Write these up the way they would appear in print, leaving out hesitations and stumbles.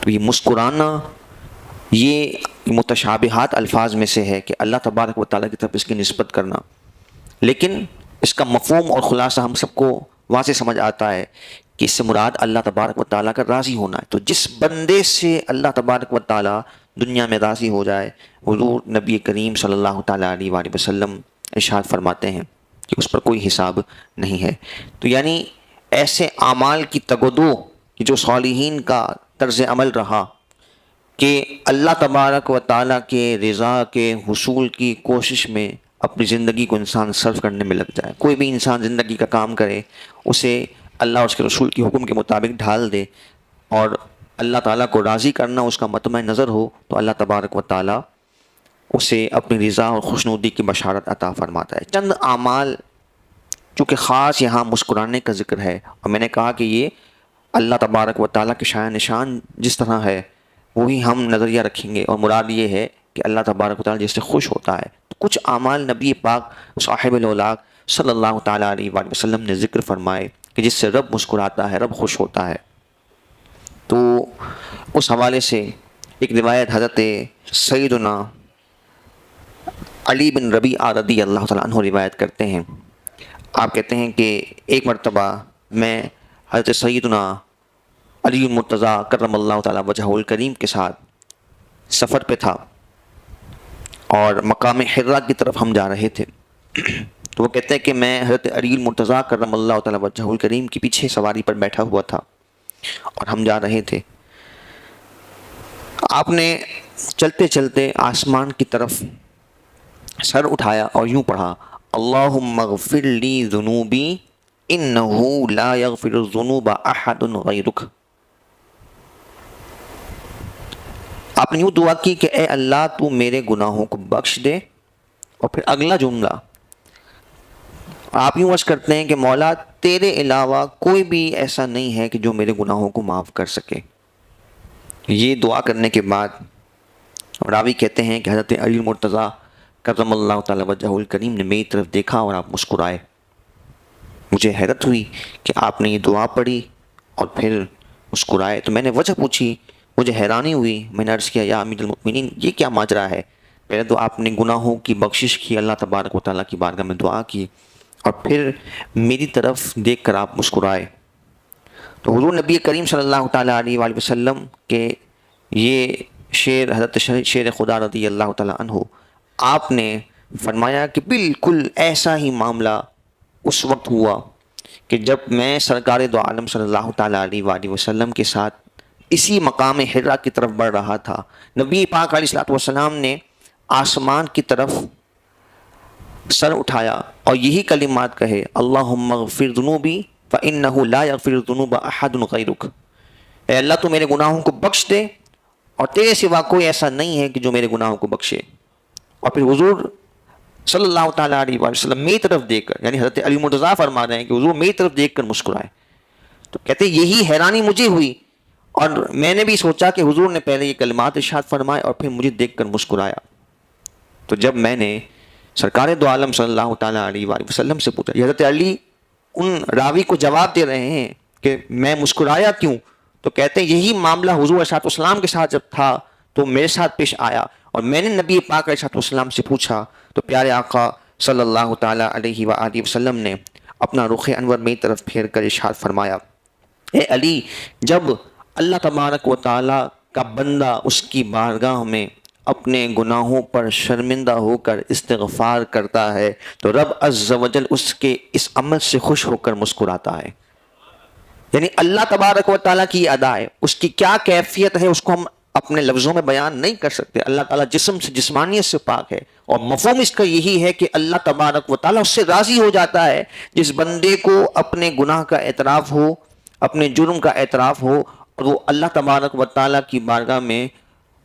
تو یہ مسکرانا یہ متشابہات الفاظ میں سے ہے کہ اللہ تبارک و تعالیٰ کی طرف اس کی نسبت کرنا، لیکن اس کا مفہوم اور خلاصہ ہم سب کو واضح سمجھ آتا ہے کہ اس سے مراد اللہ تبارک و تعالیٰ کا راضی ہونا ہے۔ تو جس بندے سے اللہ تبارک و تعالیٰ دنیا میں راضی ہو جائے، حضور نبی کریم صلی اللہ تعالیٰ علیہ وآلہ وسلم ارشاد فرماتے ہیں کہ اس پر کوئی حساب نہیں ہے۔ تو یعنی ایسے اعمال کی تگودو کہ جو صالحین کا طرز عمل رہا کہ اللہ تبارک و تعالیٰ کے رضا کے حصول کی کوشش میں اپنی زندگی کو انسان صرف کرنے میں لگ جائے۔ کوئی بھی انسان زندگی کا کام کرے، اسے اللہ اور اس کے رسول کی حکم کے مطابق ڈھال دے اور اللہ تعالیٰ کو راضی کرنا اس کا مطمع نظر ہو، تو اللہ تبارک و تعالیٰ اسے اپنی رضا اور خوشنودی کی بشارت عطا فرماتا ہے۔ چند اعمال چونکہ خاص یہاں مسکرانے کا ذکر ہے، اور میں نے کہا کہ یہ اللہ تبارک و تعالیٰ کے شان نشان جس طرح ہے وہی ہم نظریہ رکھیں گے، اور مراد یہ ہے کہ اللہ تبارک و تعالیٰ جس سے خوش ہوتا ہے۔ تو کچھ اعمال نبی پاک صاحب الاولاق صلی اللہ تعالیٰ علیہ وآلہ وسلم نے ذکر فرمائے کہ جس سے رب مسکراتا ہے، رب خوش ہوتا ہے۔ تو اس حوالے سے ایک روایت حضرت سیدنا علی بن ربیعہ رضی اللہ تعالیٰ عنہ روایت کرتے ہیں۔ آپ کہتے ہیں کہ ایک مرتبہ میں حضرت سیدنا علی المرتضیٰ کرم اللہ تعالیٰ وجہہ الکریم کے ساتھ سفر پہ تھا اور مقام حرا کی طرف ہم جا رہے تھے۔ تو وہ کہتے ہیں کہ میں حضرت علی المرتضیٰ کرم اللہ تعالیٰ وجہہ الکریم کی پیچھے سواری پر بیٹھا ہوا تھا اور ہم جا رہے تھے۔ آپ نے چلتے چلتے آسمان کی طرف سر اٹھایا اور یوں پڑھا، اللہم اغفر لی ذنوبی انہو لا یغفر الذنوب احد غیرک۔ آپ نے یوں دعا کی کہ اے اللہ تو میرے گناہوں کو بخش دے، اور پھر اگلا جملہ آپ یوں عرض کرتے ہیں کہ مولا تیرے علاوہ کوئی بھی ایسا نہیں ہے کہ جو میرے گناہوں کو معاف کر سکے۔ یہ دعا کرنے کے بعد راوی کہتے ہیں کہ حضرت علی المرتضیٰ کرم اللہ تعالی وجہہ الکریم نے میری طرف دیکھا اور آپ مسکرائے۔ مجھے حیرت ہوئی کہ آپ نے یہ دعا پڑھی اور پھر مسکرائے، تو میں نے وجہ پوچھی، مجھے حیرانی ہوئی۔ میں نے عرض کیا یا امیر المؤمنین یہ کیا ماجرا ہے؟ پہلے تو آپ نے گناہوں کی بخشش کی، اللہ تبارک و تعالیٰ کی بارگاہ میں دعا کی، اور پھر میری طرف دیکھ کر آپ مسکرائے۔ تو حضور نبی کریم صلی اللہ تعالیٰ علیہ وآلہ وسلم کے یہ شعر حضرت شیر خدا رضی اللہ تعالیٰ عنہ آپ نے فرمایا کہ بالکل ایسا ہی معاملہ اس وقت ہوا کہ جب میں سرکار دو عالم صلی اللہ تعالیٰ علیہ وآلہ وسلم کے ساتھ اسی مقام حرا کی طرف بڑھ رہا تھا۔ نبی پاک علیہ الصلوۃ والسلام نے آسمان کی طرف سر اٹھایا اور یہی کلمات کہے، اللہم اغفر ذنوبی فإنہ لا یغفر الذنوب احد غیرک۔ اے اللہ تو میرے گناہوں کو بخش دے، اور تیرے سوا کوئی ایسا نہیں ہے کہ جو میرے گناہوں کو بخشے۔ اور پھر حضور صلی اللہ تعالیٰ علیہ وآلہ وسلم میری طرف دیکھ کر، یعنی حضرت علی مرتضیٰ فرما رہے ہیں کہ حضور میری طرف دیکھ کر مسکرائے۔ تو کہتے ہیں یہی حیرانی مجھے ہوئی، اور میں نے بھی سوچا کہ حضور نے پہلے یہ کلمات ارشاد فرمائے اور پھر مجھے دیکھ کر مسکرایا۔ تو جب میں نے سرکار دو عالم صلی اللہ تعالیٰ علیہ وآلہ وسلم سے پوچھا، حضرت علی ان راوی کو جواب دے رہے ہیں کہ میں مسکرایا کیوں، تو کہتے ہیں یہی معاملہ حضور علیہ السلام کے ساتھ جب تھا تو میرے ساتھ پیش آیا، اور میں نے نبی پاک علیہ السلام سے پوچھا تو پیارے آقا صلی اللہ تعالیٰ علیہ وآلہ وسلم نے اپنا رخ انور میری طرف پھیر کر ارشاد فرمایا، اے علی جب اللہ تبارک و تعالیٰ کا بندہ اس کی بارگاہ میں اپنے گناہوں پر شرمندہ ہو کر استغفار کرتا ہے تو رب عز و جل اس کے اس عمل سے خوش ہو کر مسکراتا ہے۔ یعنی اللہ تبارک و تعالیٰ کی ادا ہے، اس کی کیا کیفیت ہے اس کو ہم اپنے لفظوں میں بیان نہیں کر سکتے۔ اللہ تعالیٰ جسم سے جسمانیت سے پاک ہے، اور مفہوم اس کا یہی ہے کہ اللہ تبارک و تعالیٰ اس سے راضی ہو جاتا ہے جس بندے کو اپنے گناہ کا اعتراف ہو، اپنے جرم کا اعتراف ہو، اور وہ اللہ تبارک و تعالیٰ کی بارگاہ میں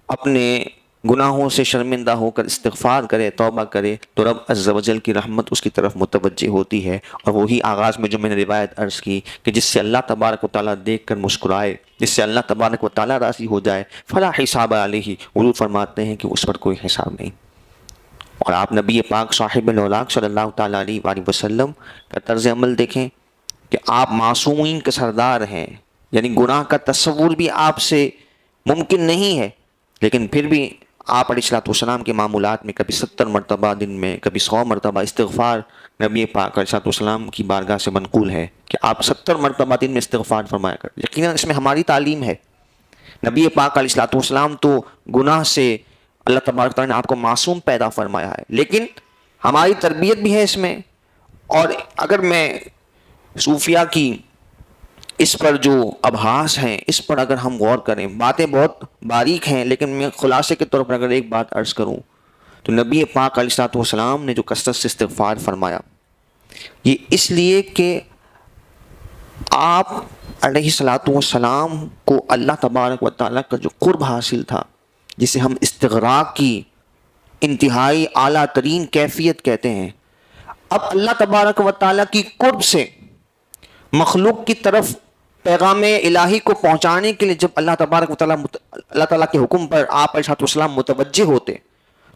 اپنے گناہوں سے شرمندہ ہو کر استغفار کرے، توبہ کرے، تو رب عز و جل کی رحمت اس کی طرف متوجہ ہوتی ہے۔ اور وہی آغاز میں جو میں نے روایت عرض کی کہ جس سے اللہ تبارک و تعالیٰ دیکھ کر مسکرائے، جس سے اللہ تبارک و تعالیٰ راضی ہو جائے، فلا حساب علیہ، حضور فرماتے ہیں کہ اس پر کوئی حساب نہیں۔ اور آپ نبی پاک صاحب الاولاق صلی اللہ تعالیٰ علیہ وآلہ وسلم کا طرز عمل دیکھیں کہ آپ معصومین کے سردار ہیں، یعنی گناہ کا تصور بھی آپ سے ممکن نہیں ہے، لیکن پھر بھی آپ علیہ الصلوۃ والسلام کے معمولات میں کبھی 70 مرتبہ دن میں، کبھی 100 مرتبہ استغفار نبی پاک علیہ الصلوۃ والسلام کی بارگاہ سے منقول ہے کہ آپ 70 مرتبہ دن میں استغفار فرمایا کریں۔ یقیناً اس میں ہماری تعلیم ہے۔ نبی پاک علیہ الصلوۃ والسلام تو گناہ سے اللہ تبارک تعالیٰ نے آپ کو معصوم پیدا فرمایا ہے، لیکن ہماری تربیت بھی ہے اس میں۔ اور اگر میں صوفیہ کی اس پر جو ابحاث ہیں اس پر اگر ہم غور کریں، باتیں بہت باریک ہیں، لیکن میں خلاصے کے طور پر اگر ایک بات عرض کروں تو نبی پاک علیہ الصلوۃ والسلام نے جو کثرت سے استغفار فرمایا، یہ اس لیے کہ آپ علیہ الصلوۃ والسلام کو اللہ تبارک و تعالیٰ کا جو قرب حاصل تھا، جسے ہم استغراق کی انتہائی اعلیٰ ترین کیفیت کہتے ہیں، اب اللہ تبارک و تعالیٰ کی قرب سے مخلوق کی طرف پیغام الہی کو پہنچانے کے لیے جب اللہ تبارک و تعالیٰ کے حکم پر آپ علیہ السلام متوجہ ہوتے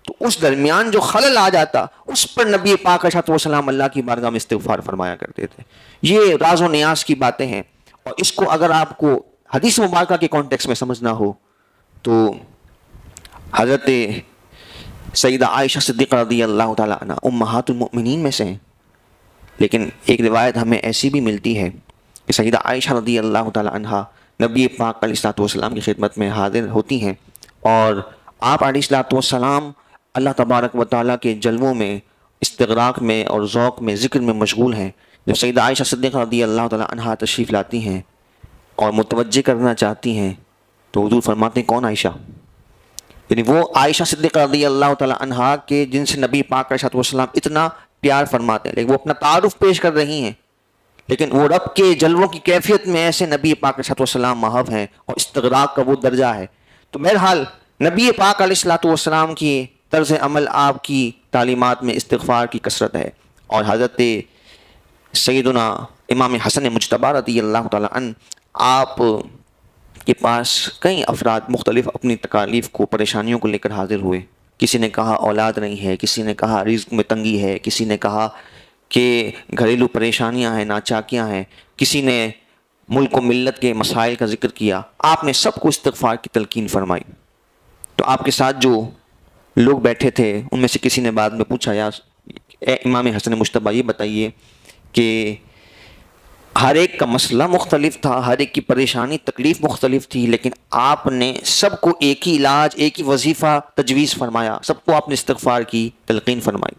تو اس درمیان جو خلل آ جاتا اس پر نبی پاک علیہ السلام اللہ کی بارگاہ میں استغفار فرمایا کرتے تھے۔ یہ راز و نیاز کی باتیں ہیں، اور اس کو اگر آپ کو حدیث مبارکہ کے کانٹیکس میں سمجھنا ہو تو حضرت سیدہ عائشہ صدیقہ رضی اللہ تعالیٰ عنہ امہات المؤمنین میں سے ہیں، لیکن ایک روایت ہمیں ایسی بھی ملتی ہے کہ سیدہ عائشہ رضی اللہ تعالیٰ عنہ نبی پاک علیہ الصلوۃ والسلام کی خدمت میں حاضر ہوتی ہیں، اور آپ علیہ الصلوۃ والسلام اللہ تبارک و تعالیٰ کے جلووں میں، استغراق میں اور ذوق میں، ذکر میں مشغول ہیں۔ جب سیدہ عائشہ صدیقہ رضی اللہ تعالیٰ عنہ تشریف لاتی ہیں اور متوجہ کرنا چاہتی ہیں تو حضور فرماتے ہیں کون عائشہ؟ یعنی وہ عائشہ صدیقہ رضی اللہ تعالیٰ عنہ کے جن سے نبی پاک علیہ السلام اتنا پیار فرماتے ہیں، لیکن وہ اپنا تعارف پیش کر رہی ہیں، لیکن وہ رب کے جلووں کی کیفیت میں ایسے نبی پاک علیہ السلام محو ہیں اور استغراق کا وہ درجہ ہے۔ تو بہرحال نبی پاک علیہ السلام کی طرز عمل، آپ کی تعلیمات میں استغفار کی کثرت ہے، اور حضرت سیدنا امام حسن مجتبی رضی اللہ تعالیٰ عنہ آپ کے پاس کئی افراد مختلف اپنی تکالیف کو، پریشانیوں کو لے کر حاضر ہوئے۔ کسی نے کہا اولاد نہیں ہے، کسی نے کہا رزق میں تنگی ہے، کسی نے کہا کہ گھریلو پریشانیاں ہیں، ناچاکیاں ہیں، کسی نے ملک و ملت کے مسائل کا ذکر کیا۔ آپ نے سب کو استغفار کی تلقین فرمائی۔ تو آپ کے ساتھ جو لوگ بیٹھے تھے ان میں سے کسی نے بعد میں پوچھا، یا اے امام حسن مجتبی یہ بتائیے کہ ہر ایک کا مسئلہ مختلف تھا، ہر ایک کی پریشانی تکلیف مختلف تھی، لیکن آپ نے سب کو ایک ہی علاج، ایک ہی وظیفہ تجویز فرمایا، سب کو آپ نے استغفار کی تلقین فرمائی۔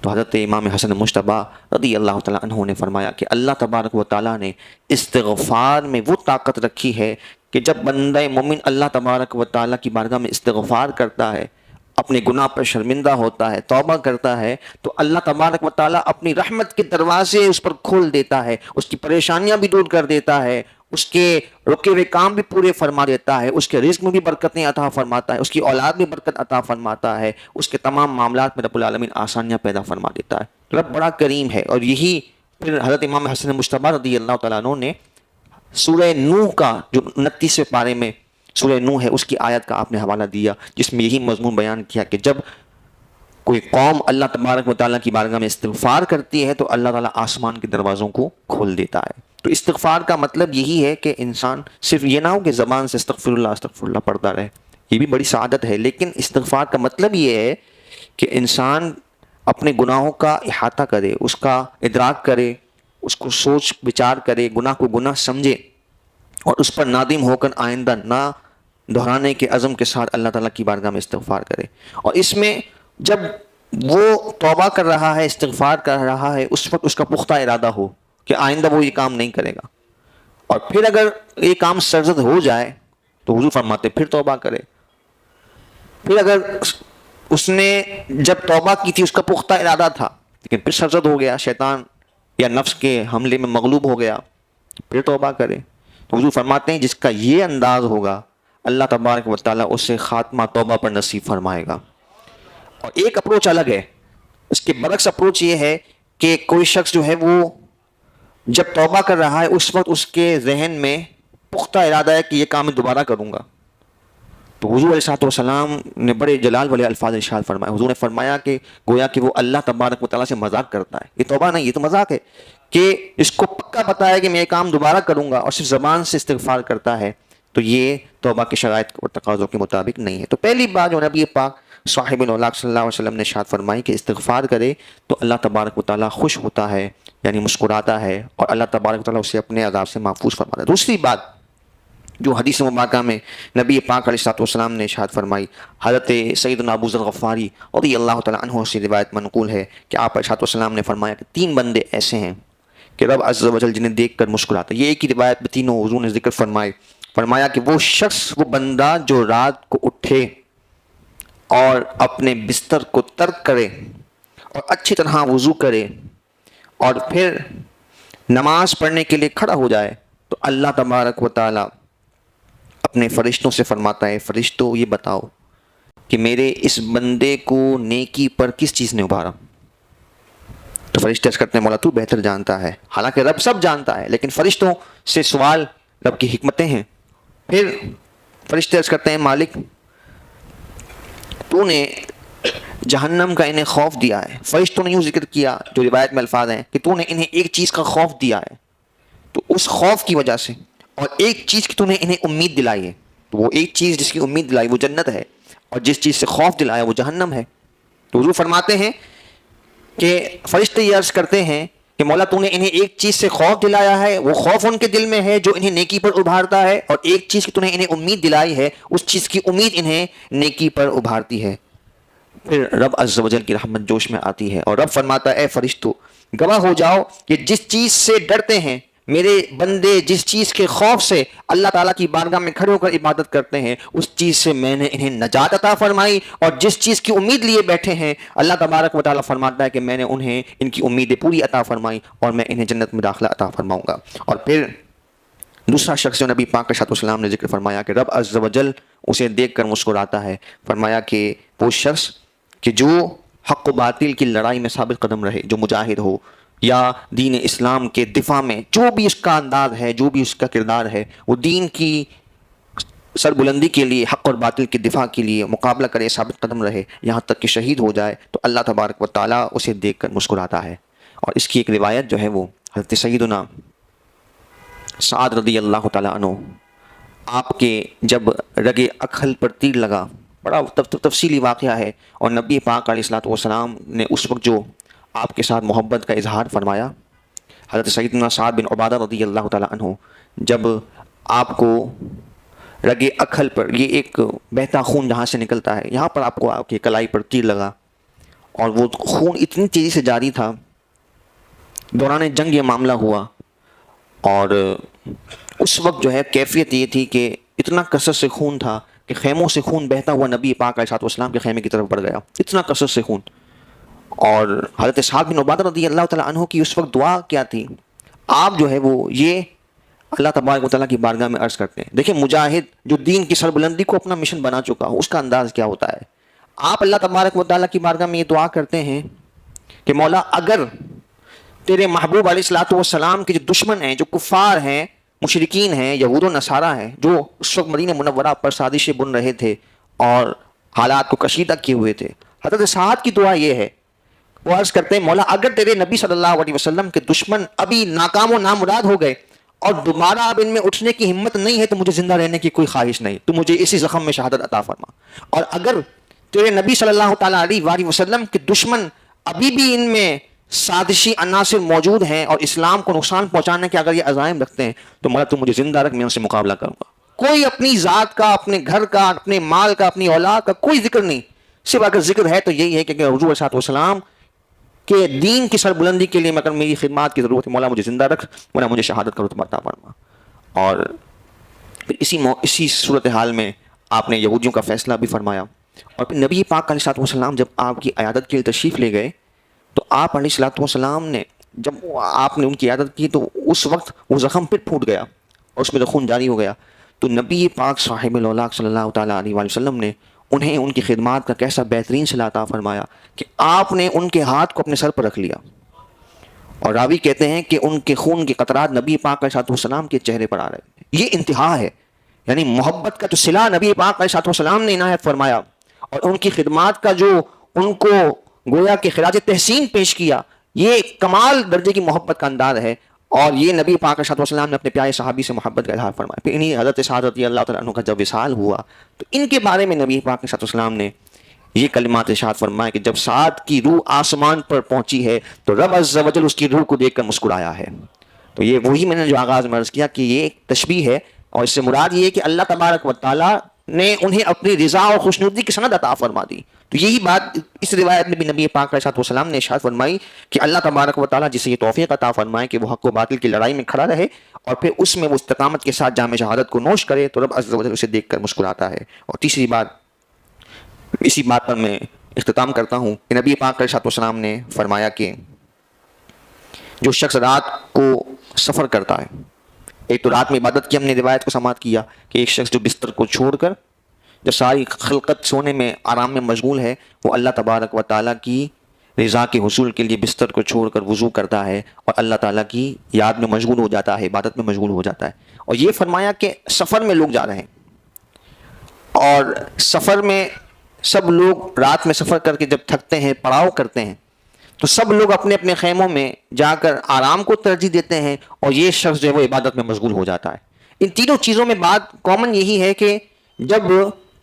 تو حضرت امام حسن مجتبی رضی اللہ تعالیٰ عنہ نے فرمایا کہ اللہ تبارک و تعالیٰ نے استغفار میں وہ طاقت رکھی ہے کہ جب بندہ مومن اللہ تبارک و تعالیٰ کی بارگاہ میں استغفار کرتا ہے، اپنے گناہ پر شرمندہ ہوتا ہے، توبہ کرتا ہے، تو اللہ تبارک و تعالیٰ اپنی رحمت کے دروازے اس پر کھول دیتا ہے، اس کی پریشانیاں بھی دور کر دیتا ہے، اس کے رکے ہوئے کام بھی پورے فرما دیتا ہے، اس کے رزق میں بھی برکتیں عطا فرماتا ہے، اس کی اولاد میں برکت عطا فرماتا ہے، اس کے تمام معاملات میں رب العالمین آسانیاں پیدا فرما دیتا ہے۔ رب بڑا کریم ہے۔ اور یہی پھر حضرت امام حسن مجتبی رضی اللہ تعالیٰ عنہ نے سورہ نوح کا جو 29ویں پارے میں سورہ نوح ہے اس کی آیت کا آپ نے حوالہ دیا، جس میں یہی مضمون بیان کیا کہ جب کوئی قوم اللہ تبارک و تعالیٰ کی بارگاہ میں استغفار کرتی ہے تو اللہ تعالیٰ آسمان کے دروازوں کو کھول دیتا ہے۔ تو استغفار کا مطلب یہی ہے کہ انسان صرف یہ نہ ہو کہ زبان سے استغفر اللہ پڑھتا رہے، یہ بھی بڑی سعادت ہے، لیکن استغفار کا مطلب یہ ہے کہ انسان اپنے گناہوں کا احاطہ کرے، اس کا ادراک کرے، اس کو سوچ بچار کرے، گناہ کو گناہ سمجھے، اور اس پر نادم ہو کر آئندہ نہ دہرانے کے عزم کے ساتھ اللہ تعالیٰ کی بارگاہ میں استغفار کرے۔ اور اس میں جب وہ توبہ کر رہا ہے، استغفار کر رہا ہے، اس وقت اس کا پختہ ارادہ ہو کہ آئندہ وہ یہ کام نہیں کرے گا، اور پھر اگر یہ کام سرزد ہو جائے تو حضور فرماتے پھر توبہ کرے۔ پھر اگر اس نے جب توبہ کی تھی اس کا پختہ ارادہ تھا لیکن پھر سرزد ہو گیا، شیطان یا نفس کے حملے میں مغلوب ہو گیا، پھر توبہ کرے۔ تو حضور فرماتے ہیں جس کا یہ انداز ہوگا اللہ تبارک و تعالیٰ اسے خاتمہ توبہ پر نصیب فرمائے گا۔ اور ایک اپروچ الگ ہے، اس کے برعکس اپروچ یہ ہے کہ کوئی شخص جو ہے وہ جب توبہ کر رہا ہے اس وقت اس کے ذہن میں پختہ ارادہ ہے کہ یہ کام میں دوبارہ کروں گا۔ تو حضور علیہ السلام نے بڑے جلال والے الفاظ ارشاد فرمائے۔ حضور نے فرمایا کہ گویا کہ وہ اللہ تبارک و تعالیٰ سے مذاق کرتا ہے، یہ توبہ نہیں، یہ تو مذاق ہے، کہ اس کو پکا پتہ ہے کہ میں یہ کام دوبارہ کروں گا اور صرف زبان سے استغفار کرتا ہے تو یہ توبہ کے شرائط اور تقاضوں کے مطابق نہیں ہے۔ تو پہلی بات جو نبی پاک صاحب الاولاق صلی اللہ علیہ وسلم نے ارشاد فرمائی کہ استغفار کرے تو اللہ تبارک و تعالیٰ خوش ہوتا ہے، یعنی مسکراتا ہے، اور اللہ تبارک و تعالیٰ اسے اپنے عذاب سے محفوظ فرماتا ہے۔ دوسری بات جو حدیث مبارکہ میں نبی پاک علیہ الصلوۃ والسلام نے ارشاد فرمائی، حضرت سیدنا ابو ذر غفاری رضی اللہ تعالیٰ عنہ سے روایت منقول ہے کہ آپ علیہ الصلوۃ والسلام نے فرمایا کہ 3 بندے ایسے ہیں کہ رب عز و جل جنہیں دیکھ کر مسکراتا ہے۔ یہ ایک ہی روایت میں تینوں حضور نے ذکر فرمایا کہ وہ شخص، وہ بندہ جو رات کو اٹھے اور اپنے بستر کو ترک کرے اور اچھی طرح وضو کرے اور پھر نماز پڑھنے کے لیے کھڑا ہو جائے، تو اللہ تبارک و تعالیٰ اپنے فرشتوں سے فرماتا ہے، فرشتوں یہ بتاؤ کہ میرے اس بندے کو نیکی پر کس چیز نے ابھارا؟ تو فرشتے عرض کرتے ہیں مولا تو بہتر جانتا ہے۔ حالانکہ رب سب جانتا ہے، لیکن فرشتوں سے سوال رب کی حکمتیں ہیں۔ پھر فرشتے عرض کرتے ہیں مالک تو نے جہنم کا انہیں خوف دیا ہے۔ فرشتوں نے یوں ذکر کیا، جو روایت میں الفاظ ہیں کہ تو نے انہیں ایک چیز کا خوف دیا ہے، تو اس خوف کی وجہ سے اور ایک چیز کی تو نے انہیں امید دلائی ہے، تو وہ ایک چیز جس کی امید دلائی وہ جنت ہے، اور جس چیز سے خوف دلایا وہ جہنم ہے۔ تو حضور فرماتے ہیں کہ فرشتے یہ عرض کرتے ہیں کہ مولا تو نے انہیں ایک چیز سے خوف دلایا ہے، وہ خوف ان کے دل میں ہے جو انہیں نیکی پر ابھارتا ہے، اور ایک چیز کی تو نے انہیں امید دلائی ہے، اس چیز کی امید انہیں نیکی پر ابھارتی ہے۔ پھر رب عز و جل کی رحمت جوش میں آتی ہے اور رب فرماتا ہے اے فرشتو گواہ ہو جاؤ کہ جس چیز سے ڈرتے ہیں میرے بندے، جس چیز کے خوف سے اللہ تعالیٰ کی بارگاہ میں کھڑے ہو کر عبادت کرتے ہیں، اس چیز سے میں نے انہیں نجات عطا فرمائی، اور جس چیز کی امید لیے بیٹھے ہیں اللہ تبارک و تعالیٰ فرماتا ہے کہ میں نے انہیں ان کی امیدیں پوری عطا فرمائی اور میں انہیں جنت میں داخلہ عطا فرماؤں گا۔ اور پھر دوسرا شخص جو نبی پاک علیہ السلام نے ذکر فرمایا کہ رب عز و جل اسے دیکھ کر مسکراتا ہے، فرمایا کہ وہ شخص کہ جو حق و باطل کی لڑائی میں ثابت قدم رہے، جو مجاہد ہو یا دین اسلام کے دفاع میں جو بھی اس کا انداز ہے، جو بھی اس کا کردار ہے، وہ دین کی سربلندی کے لیے، حق اور باطل کے دفاع کے لیے مقابلہ کرے، ثابت قدم رہے، یہاں تک کہ شہید ہو جائے، تو اللہ تبارک و تعالیٰ اسے دیکھ کر مسکراتا ہے۔ اور اس کی ایک روایت جو ہے وہ حضرت سیدنا سعد رضی اللہ تعالیٰ عنہ، آپ کے جب رگ اکھل پر تیر لگا، بڑا تفصیلی واقعہ ہے، اور نبی پاک علیہ الصلوۃ والسلام نے اس وقت جو آپ کے ساتھ محبت کا اظہار فرمایا، حضرت سیدنا سعد بن عبادہ رضی اللہ تعالیٰ عنہ جب آپ کو رگ اکھل پر، یہ ایک بہتا خون جہاں سے نکلتا ہے، یہاں پر آپ کو آپ کی کلائی پر تیر لگا، اور وہ خون اتنی تیزی سے جاری تھا، دوران جنگ یہ معاملہ ہوا، اور اس وقت جو ہے کیفیت یہ تھی کہ اتنا کثرت سے خون تھا کہ خیموں سے خون بہتا ہوا نبی پاک علیہ السلام کے خیمے کی طرف بڑھ گیا، اتنا کثرت سے خون۔ اور حضرت سعد بن عبادہ رضی اللہ تعالیٰ عنہ کی اس وقت دعا کیا تھی؟ آپ جو ہے وہ یہ اللہ تبارک و تعالیٰ کی بارگاہ میں عرض کرتے ہیں، دیکھیں مجاہد جو دین کی سربلندی کو اپنا مشن بنا چکا ہو، اس کا انداز کیا ہوتا ہے۔ آپ اللہ تبارک و تعالیٰ کی بارگاہ میں یہ دعا کرتے ہیں کہ مولا اگر تیرے محبوب علیہ الصلوۃ والسلام کے جو دشمن ہیں، جو کفار ہیں، مشرکین ہیں، یہود و نصارہ ہیں، جو اس وقت مدینہ منورہ پر سازشیں بن رہے تھے اور حالات کو کشیدہ کیے ہوئے تھے، حضرت سعد کی دعا یہ ہے، وہ عرض کرتے ہیں مولا اگر تیرے نبی صلی اللہ علیہ وسلم کے دشمن ابھی ناکام و نامراد ہو گئے اور دوبارہ اب ان میں اٹھنے کی ہمت نہیں ہے، تو مجھے زندہ رہنے کی کوئی خواہش نہیں، تو مجھے اسی زخم میں شہادت عطا فرما، اور اگر تیرے نبی صلی اللہ تعالیٰ علیہ وسلم کے دشمن ابھی بھی ان میں سازشی عناصر موجود ہیں اور اسلام کو نقصان پہنچانے کے اگر یہ عزائم رکھتے ہیں، تو مولا تو مجھے زندہ رکھ، میں ان سے مقابلہ کروں گا۔ کوئی اپنی ذات کا، اپنے گھر کا، اپنے مال کا، اپنی اولاد کا کوئی ذکر نہیں، صرف اگر ذکر ہے تو یہی ہے کہ حضور علیہ الصلوۃ والسلام کہ دین کی سربلندی کے لیے مگر میری خدمات کی ضرورت ہے، مولا مجھے زندہ رکھ، مولا مجھے شہادت کا رتبہ عطا فرما۔ اور پھر اسی صورتحال میں آپ نے یہودیوں کا فیصلہ بھی فرمایا، اور پھر نبی پاک علیہ الصلوۃ والسلام جب آپ کی عیادت کے لیے تشریف لے گئے، تو آپ علیہ الصلوۃ والسلام نے جب آپ نے ان کی عیادت کی تو اس وقت وہ زخم پھر پھوٹ گیا اور اس میں تو خون جاری ہو گیا، تو نبی پاک صاحب الاولاق صلی اللہ تعالیٰ علیہ وسلم نے انہیں ان کی خدمات کا کیسا بہترین صلہ عطا فرمایا کہ آپ نے ان کے ہاتھ کو اپنے سر پر رکھ لیا، اور راوی کہتے ہیں کہ ان کے خون کے قطرات نبی پاک علیہ الصلوۃ والسلام کے چہرے پر آ رہے تھے۔ یہ انتہا ہے، یعنی محبت کا جو صلہ نبی پاک علیہ الصلوۃ والسلام نے عنایت فرمایا، اور ان کی خدمات کا جو ان کو گویا کہ خراج تحسین پیش کیا، یہ کمال درجے کی محبت کا انداز ہے۔ اور یہ نبی پاک صلی اللہ علیہ وسلم نے اپنے پیارے صحابی سے محبت کا اظہار فرمایا. پھر انہی حضرت سعد رضی اللہ تعالیٰ عنہ کا جب وصال ہوا تو ان کے بارے میں نبی پاک صلی اللہ علیہ وسلم نے یہ کلمات ارشاد فرمایا کہ جب سعد کی روح آسمان پر پہنچی ہے تو رب عز و جل اس کی روح کو دیکھ کر مسکرایا ہے. تو یہ وہی میں نے جو آغاز میں عرض کیا کہ یہ ایک تشبیہ ہے، اور اس سے مراد یہ ہے کہ اللہ تبارک و تعالیٰ نے انہیں اپنی رضا اور خوشنودی کی سند عطا فرما دی. تو یہی بات اس روایت میں بھی نبی پاک علیہ السلام نے ارشاد فرمائی کہ اللہ تبارک و تعالیٰ جسے یہ توفیق عطا فرمائے کہ وہ حق و باطل کی لڑائی میں کھڑا رہے اور پھر اس میں وہ استقامت کے ساتھ جام شہادت کو نوش کرے تو رب عز و جل اسے دیکھ کر مسکراتا ہے. اور تیسری بات، اسی بات پر میں اختتام کرتا ہوں کہ نبی پاک علیہ السلام نے فرمایا کہ جو شخص رات کو سفر کرتا ہے، ایک تو رات میں عبادت کی ہم نے روایت کو سماعت کیا کہ ایک شخص جو بستر کو چھوڑ کر جو ساری خلقت سونے میں آرام میں مشغول ہے وہ اللہ تبارک و تعالیٰ کی رضا کے حصول کے لیے بستر کو چھوڑ کر وضو کرتا ہے اور اللہ تعالیٰ کی یاد میں مشغول ہو جاتا ہے، عبادت میں مشغول ہو جاتا ہے. اور یہ فرمایا کہ سفر میں لوگ جا رہے ہیں اور سفر میں سب لوگ رات میں سفر کر کے جب تھکتے ہیں، پڑاؤ کرتے ہیں، تو سب لوگ اپنے اپنے خیموں میں جا کر آرام کو ترجیح دیتے ہیں اور یہ شخص جو ہے وہ عبادت میں مشغول ہو جاتا ہے. ان تینوں چیزوں میں بات کامن یہی ہے کہ جب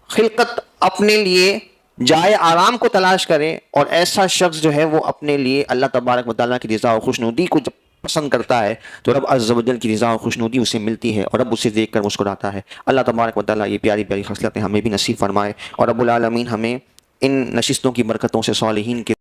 خلقت اپنے لیے جائے آرام کو تلاش کرے اور ایسا شخص جو ہے وہ اپنے لیے اللہ تبارک و تعالیٰ کی رضا اور خوشنودی کو جب پسند کرتا ہے تو رب عز و جل کی رضا اور خوشنودی اسے ملتی ہے اور رب اسے دیکھ کر مسکراتا ہے. اللہ تبارک و تعالیٰ یہ پیاری پیاری خصلتیں ہمیں بھی نصیب فرمائے اور رب العالمین ہمیں ان نشستوں کی برکتوں سے صالحین کے